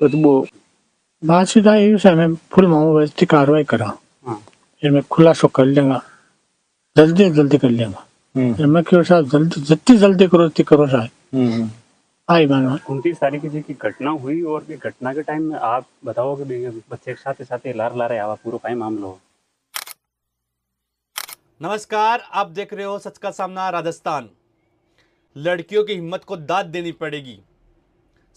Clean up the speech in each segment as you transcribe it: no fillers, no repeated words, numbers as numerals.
तो वो बात सीधा ये है, मैं फुल मामू व्यवस्थित कार्रवाई करा। हाँ। फिर मैं खुलासो कर लेंगा, जल्दी कर लेंगा। फिर मैं क्यों साहब जल्दी जितनी जल्दी करो साहब। आई मानो 29 तारीख की जी घटना हुई और ये घटना के टाइम में आप बताओ कि भी बच्चे के साथ लार ला रहे आवा पूरा काई मामलो हो। नमस्कार, आप देख रहे हो सच का सामना राजस्थान। लड़कियों की हिम्मत को दाद देनी पड़ेगी।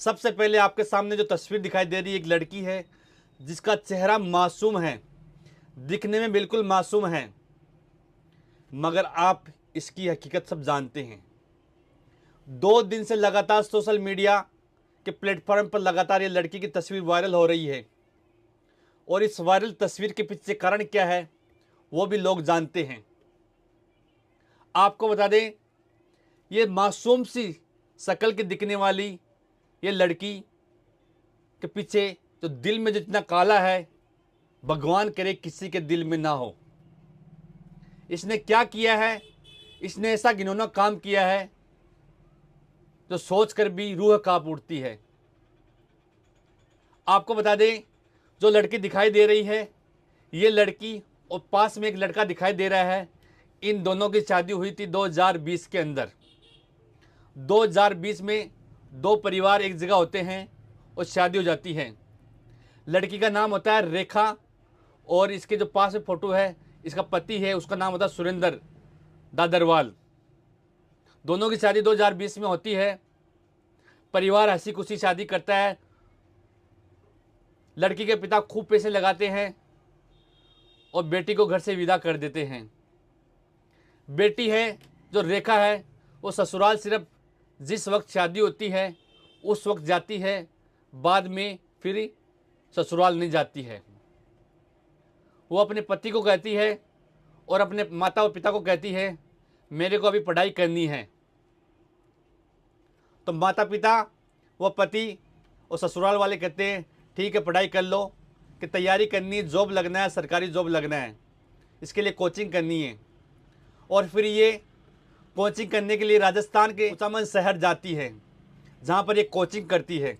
सबसे पहले आपके सामने जो तस्वीर दिखाई दे रही है, एक लड़की है जिसका चेहरा मासूम है, दिखने में बिल्कुल मासूम है, मगर आप इसकी हकीकत सब जानते हैं। 2 दिन से लगातार सोशल मीडिया के प्लेटफॉर्म पर लगातार ये लड़की की तस्वीर वायरल हो रही है और इस वायरल तस्वीर के पीछे कारण क्या है वो भी लोग जानते हैं। आपको बता दें, ये मासूम सी शक्ल की दिखने वाली ये लड़की के पीछे जो दिल में जितना काला है, भगवान करे किसी के दिल में ना हो। इसने क्या किया है? इसने ऐसा घिनौना काम किया है जो सोचकर भी रूह कांप उठती है। आपको बता दें, जो लड़की दिखाई दे रही है ये लड़की और पास में एक लड़का दिखाई दे रहा है, इन दोनों की शादी हुई थी 2020 के अंदर। 2020 में 2 परिवार एक जगह होते हैं और शादी हो जाती है। लड़की का नाम होता है रेखा और इसके जो पास में फोटो है इसका पति है, उसका नाम होता है सुरेंद्र दादरवाल। दोनों की शादी 2020 में होती है। परिवार हंसी खुशी शादी करता है। लड़की के पिता खूब पैसे लगाते हैं और बेटी को घर से विदा कर देते हैं। बेटी है जो रेखा है वो ससुराल सिर्फ जिस वक्त शादी होती है उस वक्त जाती है, बाद में फिर ससुराल नहीं जाती है। वो अपने पति को कहती है और अपने माता और पिता को कहती है मेरे को अभी पढ़ाई करनी है। तो माता पिता व पति और ससुराल वाले कहते हैं ठीक है पढ़ाई कर लो, कि तैयारी करनी है, जॉब लगना है, सरकारी जॉब लगना है, इसके लिए कोचिंग करनी है। और फिर ये कोचिंग करने के लिए राजस्थान के कुचामन शहर जाती है जहाँ पर ये कोचिंग करती है।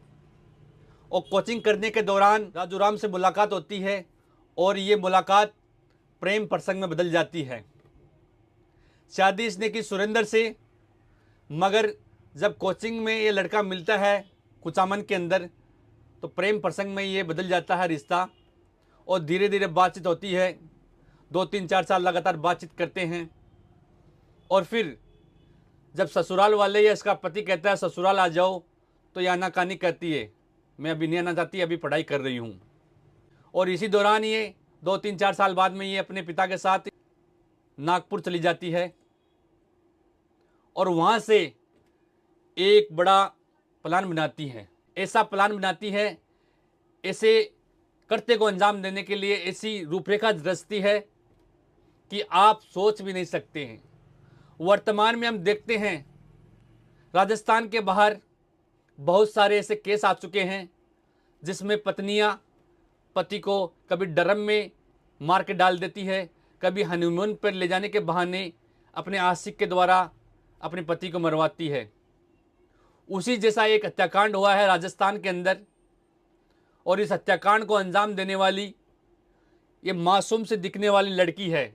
और कोचिंग करने के दौरान राजू राम से मुलाकात होती है और ये मुलाकात प्रेम प्रसंग में बदल जाती है। शादी इसने की सुरेंद्र से, मगर जब कोचिंग में ये लड़का मिलता है कुचामन के अंदर तो प्रेम प्रसंग में ये बदल जाता है रिश्ता और धीरे धीरे बातचीत होती है। 2-3-4 साल लगातार बातचीत करते हैं और फिर जब ससुराल वाले या इसका पति कहता है ससुराल आ जाओ तो ये आनाकानी करती है, मैं अभी नहीं आना चाहती, अभी पढ़ाई कर रही हूँ। और इसी दौरान ये 2-3-4 साल बाद में ये अपने पिता के साथ नागपुर चली जाती है और वहाँ से एक बड़ा प्लान बनाती है। ऐसा प्लान बनाती है, ऐसे कृत्य को अंजाम देने के लिए ऐसी रूपरेखा रचती है कि आप सोच भी नहीं सकते हैं। वर्तमान में हम देखते हैं राजस्थान के बाहर बहुत सारे ऐसे केस आ चुके हैं जिसमें पत्नियां पति को कभी ड्रम में मार के डाल देती है, कभी हनीमून पर ले जाने के बहाने अपने आशिक के द्वारा अपने पति को मरवाती है। उसी जैसा एक हत्याकांड हुआ है राजस्थान के अंदर और इस हत्याकांड को अंजाम देने वाली ये मासूम से दिखने वाली लड़की है।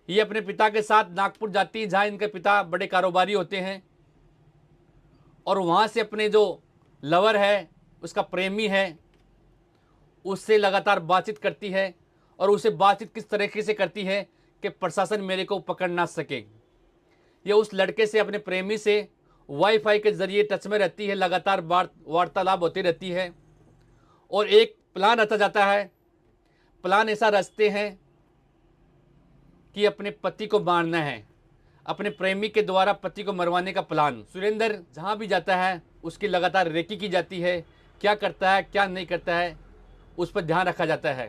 ये अपने पिता के साथ नागपुर जाती है जहाँ इनके पिता बड़े कारोबारी होते हैं और वहाँ से अपने जो लवर है, उसका प्रेमी है, उससे लगातार बातचीत करती है और उसे बातचीत किस तरीके से करती है कि प्रशासन मेरे को पकड़ ना सके। ये उस लड़के से, अपने प्रेमी से वाईफाई के जरिए टच में रहती है, लगातार वार्तालाप होती रहती है और एक प्लान रचा जाता है। प्लान ऐसा रचते हैं कि अपने पति को मारना है, अपने प्रेमी के द्वारा पति को मरवाने का प्लान। सुरेंद्र जहाँ भी जाता है उसकी लगातार रेकी की जाती है, क्या करता है क्या नहीं करता है उस पर ध्यान रखा जाता है।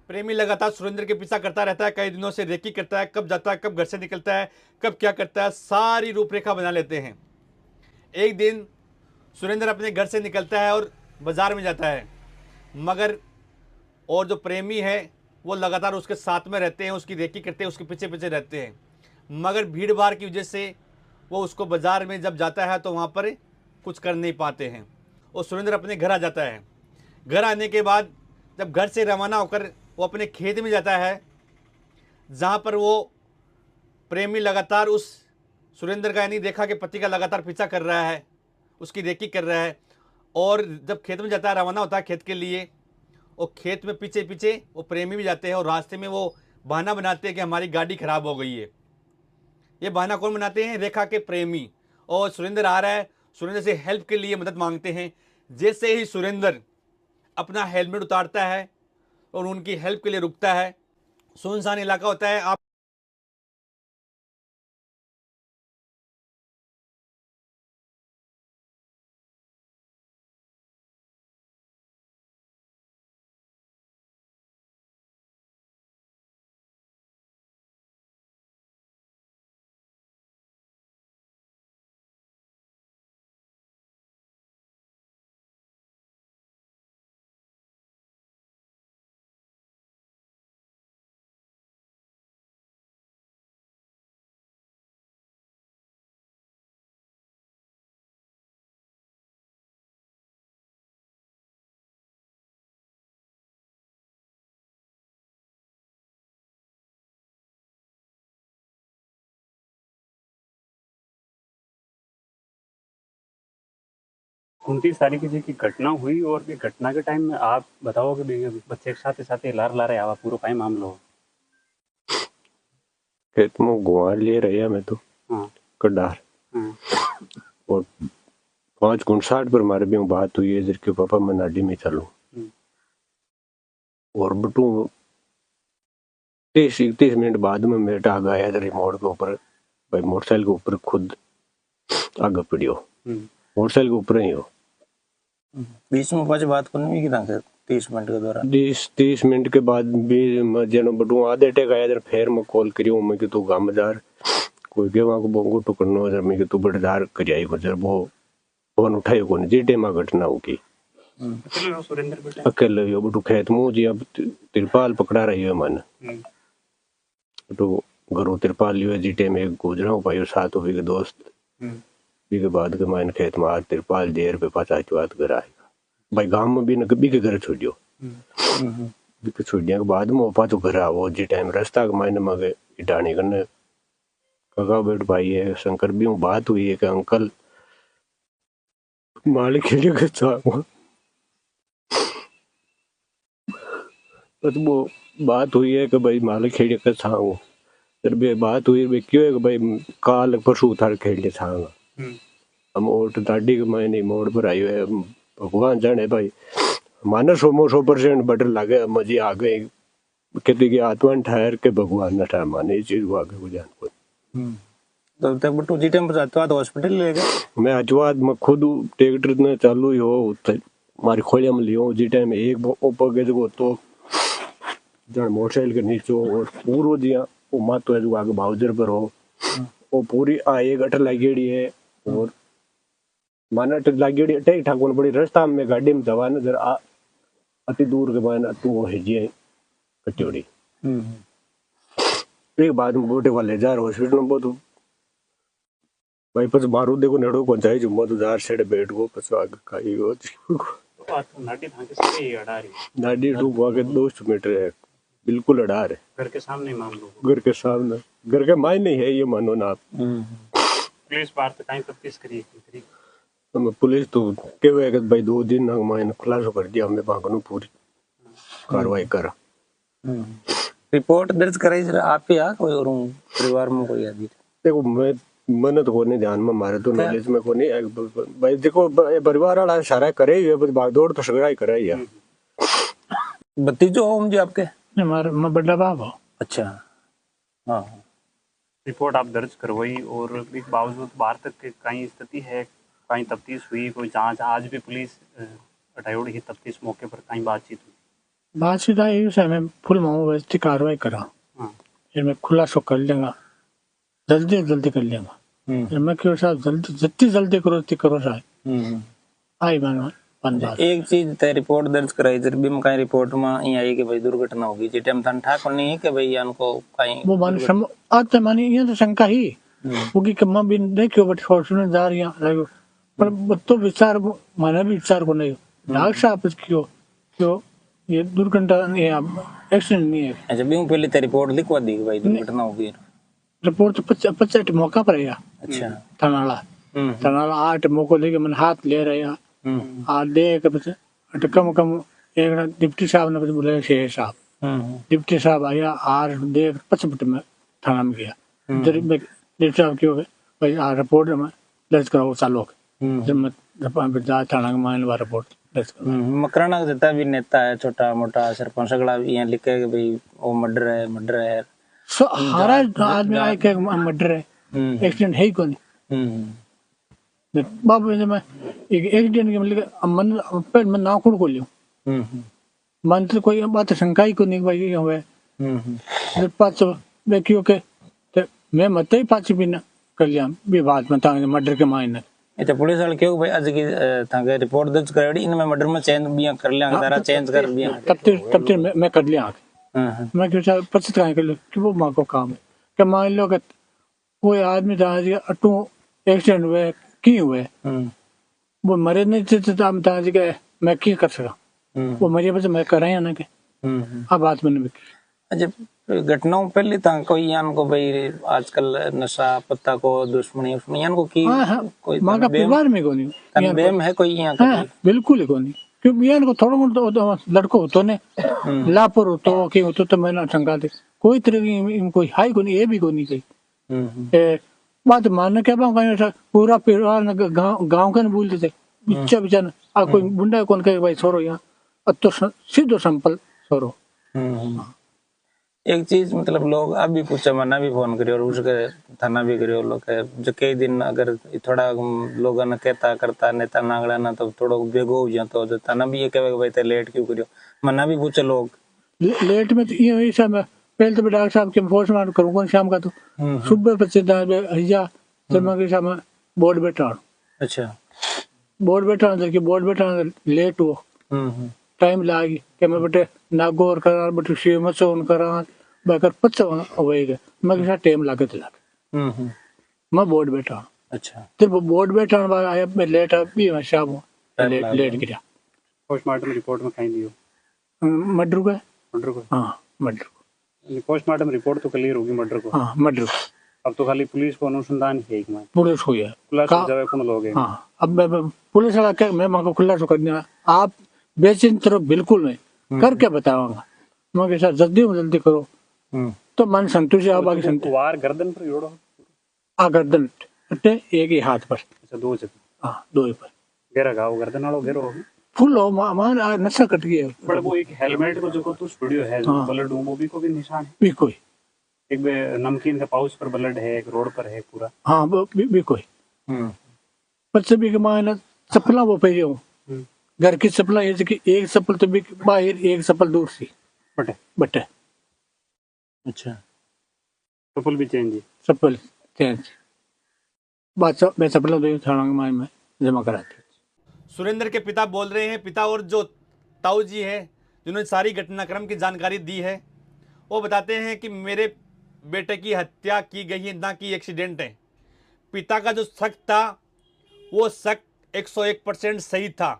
प्रेमी लगातार सुरेंद्र के पीछा करता रहता है, कई दिनों से रेकी करता है, कब जाता है, कब घर से निकलता है, कब क्या करता है, सारी रूपरेखा बना लेते हैं। एक दिन सुरेंद्र अपने घर से निकलता है और बाज़ार में जाता है, मगर और जो प्रेमी है वो लगातार उसके साथ में रहते हैं, उसकी रेकी करते हैं, उसके पीछे पीछे रहते हैं, मगर भीड़ भाड़ की वजह से वो उसको बाज़ार में जब जाता है तो वहाँ पर कुछ कर नहीं पाते हैं। और सुरेंद्र अपने घर आ जाता है। घर आने के बाद जब घर से रवाना होकर वो अपने खेत में जाता है, जहाँ पर वो प्रेमी लगातार उस सुरेंद्र का यानी देखा कि पति का लगातार पीछा कर रहा है, उसकी रेकी कर रहा है। और जब खेत में जाता है, रवाना होता है खेत के लिए, और खेत में पीछे पीछे वो प्रेमी भी जाते हैं और रास्ते में वो बहाना बनाते हैं कि हमारी गाड़ी खराब हो गई है। ये बहाना कौन बनाते हैं? रेखा के प्रेमी। और सुरेंद्र आ रहा है, सुरेंद्र से हेल्प के लिए मदद मांगते हैं। जैसे ही सुरेंद्र अपना हेलमेट उतारता है और उनकी हेल्प के लिए रुकता है, सुनसान इलाका होता है। आप29 तारीख की जी घटना हुई और ये घटना के टाइम में आप बताओ कि भाई बच्चे एक साथ लार ला रहे आवा पूरा काय मामलो हो? खेत में गुआर लिए रहा मैं तो हाँ कडार हाँ और 5:59 पर मारे भी बात हुई है इधर के पापा मैं नाडी में चलूं और बटू 30 मिनट बाद में मेरे आ गया इधर मोड़ के ऊपर भाई मोटरसाइकिल के ऊपर खुद आगे पड़ियो मोटरसाइकिल के ऊपर ही हो बीच में कुछ बात करनी की था 30 मिनट के दौरान 30 मिनट के बाद भी जनो बटू आधे टेक आया इधर फिर मैं कॉल करियो मैं कि तू गामदार कोई के वहां को बोंगो टुकड़नो इधर मैं कि तू बड़दार करियाई को जर वो फोन उठायो कोनी जी टेमा घटना होगी अकेले यो बटू खेत मुंह जी अब तिरपाल पकड़ा रही है मन तो घरों तिरपाल लियो जी टेम एक गुजरा पायो साथ हो के दोस्त के बाद के मायन खेत में आज तिरपाल देर पे 50 बात कर आएगा भाई गांव में भी न कभी के घर छोड़ियो भी छोड़ने के बाद में ओपा तो घर आओ जी टाइम रास्ता के मायने मगे इटानी करने काका बेट भाई है शंकर भी बात हुई है कि अंकल मालिक खेलियो के साथ तो वो बात हुई है कि भाई मालिक खेलियो के साथ फिर भी बात हुई है क्यों है कि भाई काल परसों उतार खेलिए छांगा हम ओट दाढ़ी के मायने मोड़ पर आयो है भगवान जाने भाई माने 100% बटर लागे मजी आ गई कहती कि आत्मा ठहर के भगवान न ठहर माने ये चीज आगे को जान को तो तब बटू जी टाइम पर तो हॉस्पिटल ले गए मैं अजवाद में खुद ट्रैक्टर ने चालू ही हो मारी खोलिया में लियो जी टाइम एक ऊपर के जो तो जन मोटरसाइकिल के नीचे और पूरा दिया वो मत तो जो आगे बाउजर पर हो वो पूरी आ एक अटर लगेड़ी है और माना अटर लगेड़ी ठीक ठाक बड़ी रास्ता में गाड़ी में दवा नजर आ अति दूर के मायना तू हेजिए कचौड़ी एक बाद में बोटे वाले जा हॉस्पिटल में बहुत भाई पस मारू देखो नड़ो को जाए जुम्मा तो जार सेड बैठ गो पस आगे खाई गो नाटी था के से अड़ा रही नाडी डूब आगे 200 मीटर है बिल्कुल अड़ा है घर के सामने मामलो घर के सामने घर के मायने है ये मानो ना आप पुलिस बार तो कहीं तफ्तीश करी हम पुलिस तो केवे कि भाई 2 दिन ना मायने खुलासा कर दिया हमें बांगनो पूरी कार्रवाई करा रिपोर्ट दर्ज कराई सर आप ही आ कोई और परिवार में कोई आदमी देखो मन तो कोने ध्यान में मारे तो नॉलेज में कोने भाई देखो परिवार वाला सारा करे ही है भागदौड़ तो सगरा ही करा ही है भतीजो हो मुझे आपके हमारे मैं बड़ा बाबा अच्छा हाँ रिपोर्ट आप दर्ज करवाई और इस बावजूद बाहर तक के कहीं स्थिति है कहीं तफ्तीश हुई कोई जांच आज भी पुलिस अटायोड़ की तफ्तीश मौके पर कहीं बातचीत हुई बातचीत आई उसे मैं फुल मामू व्यवस्थित कार्रवाई करा फिर मैं खुलासा कर लेगा जल्दी कर लेगा मैं क्यों साहब जल्दी जितनी जल्दी करो साहब आई मान एक चीज तय रिपोर्ट दर्ज कराई जब भी कहीं रिपोर्ट में ये आई कि भाई दुर्घटना होगी जी टाइम तन ठाक नहीं है कि भाई इनको कहीं वो मान आज तो मानी ये तो शंका ही होगी कि मैं भी देखियो बट हॉस्पिटल जा रही हूं पर वो तो विचार माने भी विचार को नहीं डॉक्टर साहब क्यों क्यों ये दुर्घटना एक्सीडेंट नहीं है। अच्छा बीम पहले तो रिपोर्ट लिखवा दी कि भाई दुर्घटना हो गई। रिपोर्ट तो 50 मौका पर है अच्छा थानाला 8 मौको लेके मैंने हाथ ले रहे आ दे के बच्चे कम कम एक डिप्टी साहब ने बोले शेर साहब डिप्टी साहब आया आर दे 5 मिनट में थाना में गया डिप्टी साहब क्यों भाई आ रिपोर्ट में दर्ज कराओ चालू जब मैं जा थाना के मान रिपोर्ट दर्ज करो। मकराना का जितना भी नेता है छोटा मोटा सरपंच सगड़ा यहाँ लिखे कि भाई वो मर्डर है सो हर आदमी आए के मर्डर है एक्सीडेंट है ही कौन बाबू मैं एक एक्सीडेंट के मतलब मन पे मैं ना खुद को लियो मन तो कोई बात शंका ही को नहीं भाई ये हुए पाँच व्यक्तियों के मैं मत ही 5 भी ना कर लिया भी बात में था मर्डर के मायने। अच्छा पुलिस वाले क्यों भाई आज की थाके रिपोर्ट दर्ज कराई इनमें मर्डर में चेंज भी कर लिया दारा चेंज कर दिया तब तक मैं कर लिया मैं क्यों चाहे 25 का कर लिया कि वो माँ को काम है कि मान लो कि कोई आदमी था अटू एक्सीडेंट हुए की हुए वो मरे नहीं थे मैं क्या कर सका वो मरे बस मैं कर रहा ना कि अब बात मैंने भी। अच्छा घटनाओं पहले था कोई यान को भाई आजकल नशा पत्ता को दुश्मनी यान को की कोई माँ का परिवार में को नहीं बेम है कोई यहाँ का बिल्कुल ही को नहीं क्योंकि यान को थोड़ा बहुत लड़को होतो ने लापर होतो कि होतो तो मैंने शंका थे कोई तरह की कोई हाई को नहीं ये भी को नहीं कही बात मानने क्या कहीं पूरा परिवार गाँव का बोलते थे बिचा बिचा आ कोई बुंडा कौन कहे भाई छोरो यहाँ तो सीधो संपल छोरो। एक चीज मतलब लोग अभी पूछा मना भी फोन करियो और उसके थाना भी करियो लोग जो कई दिन अगर थोड़ा लोगों ने कहता करता नेता नागड़ा ना तो थोड़ा बेगो हो जाता तो थाना भी ये कहे भाई ते लेट क्यों करियो मना भी पूछे लोग लेट में तो ये सब पहले तो डॉक्टर साहब के पोस्टमार्टम करूंगा शाम का तो सुबह बच्चे हिजा जब मैं शाम बोर्ड बैठा। अच्छा बोर्ड बैठा लेट हो टाइम लागी कि मैं बटे नागौर करा बटे शिवमचौन करा बकर 5 होएगा मैं के टाइम लागे मैं बोर्ड बैठा। अच्छा फिर वो बोर्ड बैठा आया मैं लेट भी शाम लेट गिरा पोस्टमार्टम रिपोर्ट में कहीं दियो मर्डर को हाँ मर्डर पोस्टमार्टम रिपोर्ट तो क्लियर होगी मर्डर को हाँ मर्डर को अब तो खाली पुलिस को अनुसंधान है एक पुलिस हो गया खुला कौन लोग हैं। हाँ अब मैं पुलिस वाला क्या मैं माँ को खुला तो करना आप बेचिंत रहो बिल्कुल नहीं करके बताऊंगा मैं के साथ जल्दी करो तो मन संतुष्ट है बाकी संतुष्ट वार गर्दन पर जोड़ो गर्दन एक ही हाथ पर अच्छा 2 जगह हाँ 2 पर गहरा घाव गर्दन वालों गहरा हो फुल हो मान नशा कट गया पर वो एक हेलमेट को जो तो स्टूडियो है जो ब्लड वो भी को भी निशान है भी कोई एक नमकीन का पाउच पर ब्लड है एक रोड पर है पूरा हाँ भी कोई बच्चे भी मान चप्पला वो पहले हो घर की चप्पल एक चप्पल तो भी बाहर एक चप्पल दूर सी बटे अच्छा चप्पल भी चेंज बात मैं चप्पल दो थाना में जमा करा दी। सुरेंद्र के पिता बोल रहे हैं पिता और जो ताऊ जी हैं जिन्होंने सारी घटनाक्रम की जानकारी दी है वो बताते हैं कि मेरे बेटे की हत्या की गई है ना कि एक्सीडेंट है। पिता का जो शक था वो शक 101% सही था।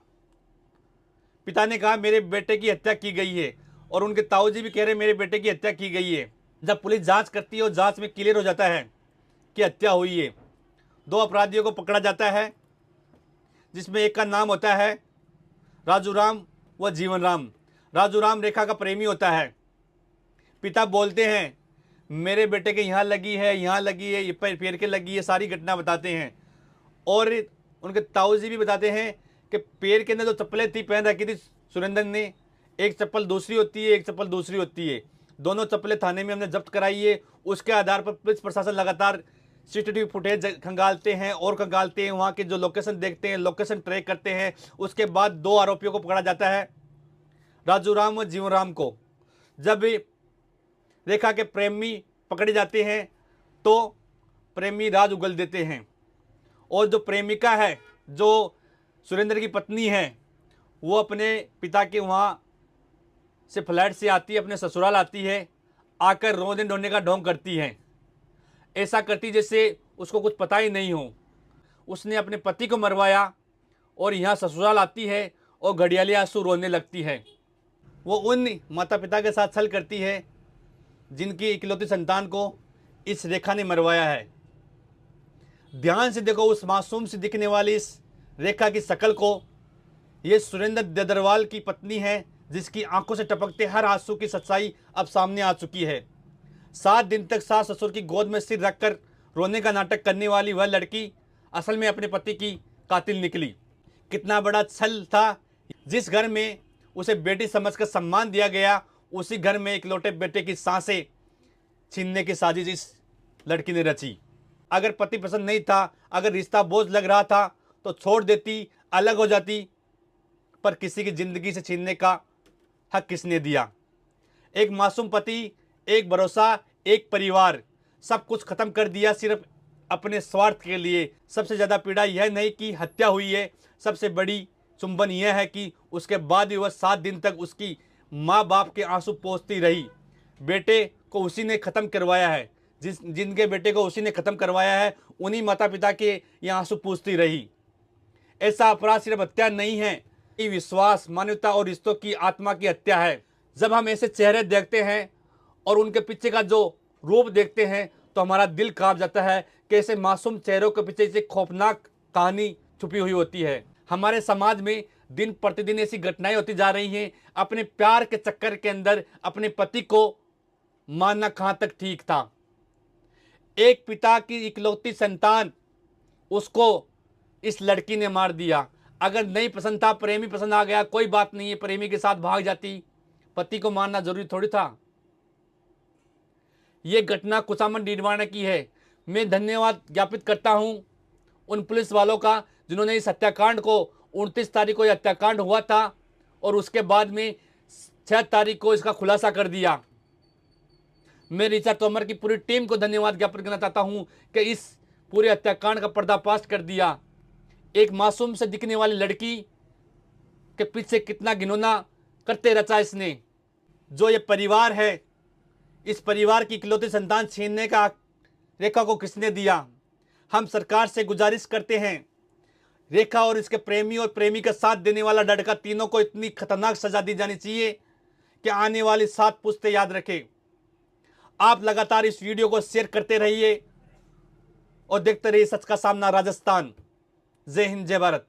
पिता ने कहा मेरे बेटे की हत्या की गई है और उनके ताऊ जी भी कह रहे मेरे बेटे की हत्या की गई है। जब पुलिस जांच करती है और जांच में क्लियर हो जाता है कि हत्या हुई है 2 अपराधियों को पकड़ा जाता है जिसमें एक का नाम होता है राजू राम व जीवन राम। राजू राम रेखा का प्रेमी होता है। पिता बोलते हैं मेरे बेटे के यहाँ लगी है ये पैर के लगी है सारी घटना बताते हैं और उनके ताऊ जी भी बताते हैं कि पैर के अंदर जो चप्पलें थी पहन रखी थी सुरेंद्र ने एक चप्पल दूसरी होती है एक चप्पल दूसरी होती है दोनों चप्पलें थाने में हमने जब्त कराई है। उसके आधार पर पुलिस प्रशासन लगातार सीसीटीवी फुटेज खंगालते हैं और खंगालते हैं वहाँ के जो लोकेशन देखते हैं लोकेशन ट्रैक करते हैं। उसके बाद 2 आरोपियों को पकड़ा जाता है राजू राम व जीवन राम को। जब रेखा के प्रेमी पकड़े जाते हैं तो प्रेमी राज उगल देते हैं और जो प्रेमिका है जो सुरेंद्र की पत्नी है वो अपने पिता के वहाँ से फ्लैट से आती है अपने ससुराल आती है आकर रोने धोने का ढोंग करती है। ऐसा करती जैसे उसको कुछ पता ही नहीं हो। उसने अपने पति को मरवाया और यहाँ ससुराल आती है और घड़ियाली आंसू रोने लगती है। वो उन माता पिता के साथ छल करती है जिनकी इकलौती संतान को इस रेखा ने मरवाया है। ध्यान से देखो उस मासूम से दिखने वाली इस रेखा की शक्ल को। ये सुरेंद्र ददरवाल की पत्नी है जिसकी आंखों से टपकते हर आंसू की सच्चाई अब सामने आ चुकी है। 7 दिन तक सास ससुर की गोद में सिर रखकर रोने का नाटक करने वाली वह लड़की असल में अपने पति की कातिल निकली। कितना बड़ा छल था। जिस घर में उसे बेटी समझकर सम्मान दिया गया, उसी घर में इकलौते बेटे की सांसें छीनने की साजिश इस लड़की ने रची। अगर पति पसंद नहीं था, अगर रिश्ता बोझ लग रहा था तो छोड़ देती, अलग हो जाती, पर किसी की जिंदगी से छीनने का हक किसने दिया? एक मासूम पति, एक भरोसा, एक परिवार, सब कुछ खत्म कर दिया सिर्फ अपने स्वार्थ के लिए। सबसे ज़्यादा पीड़ा यह नहीं कि हत्या हुई है, सबसे बड़ी चुंबन यह है कि उसके बाद भी वह 7 दिन तक उसकी माँ बाप के आंसू पोंछती रही। बेटे को उसी ने ख़त्म करवाया है, जिनके बेटे को उसी ने ख़त्म करवाया है, उन्हीं माता पिता के ये आंसू पूछती रही। ऐसा अपराध सिर्फ हत्या नहीं है, ये विश्वास, मानवता और रिश्तों की आत्मा की हत्या है। जब हम ऐसे चेहरे देखते हैं और उनके पीछे का जो रूप देखते हैं तो हमारा दिल कांप जाता है कि ऐसे मासूम चेहरों के पीछे ऐसी खौफनाक कहानी छुपी हुई होती है। हमारे समाज में दिन प्रतिदिन ऐसी घटनाएं होती जा रही हैं। अपने प्यार के चक्कर के अंदर अपने पति को मारना कहाँ तक ठीक था? एक पिता की इकलौती संतान, उसको इस लड़की ने मार दिया। अगर नहीं पसंद था, प्रेमी पसंद आ गया, कोई बात नहीं है, प्रेमी के साथ भाग जाती, पति को मारना जरूरी थोड़ी था। यह घटना कुचामन डीडवाना की है। मैं धन्यवाद ज्ञापित करता हूं उन पुलिस वालों का जिन्होंने इस हत्याकांड को 29 तारीख को यह हत्याकांड हुआ था और उसके बाद में 6 तारीख को इसका खुलासा कर दिया। मैं ऋचा तोमर की पूरी टीम को धन्यवाद ज्ञापित करना चाहता हूं कि इस पूरे हत्याकांड का पर्दाफाश कर दिया। एक मासूम से दिखने वाली लड़की के पीछे कितना घिनौना करते रचा इसने। जो ये परिवार है, इस परिवार की इकलौती संतान छीनने का रेखा को किसने दिया? हम सरकार से गुजारिश करते हैं, रेखा और इसके प्रेमी और प्रेमी का साथ देने वाला लड़का, तीनों को इतनी खतरनाक सजा दी जानी चाहिए कि आने वाली 7 पुश्तें याद रखें। आप लगातार इस वीडियो को शेयर करते रहिए और देखते रहिए सच का सामना राजस्थान। जय हिंद, जय भारत।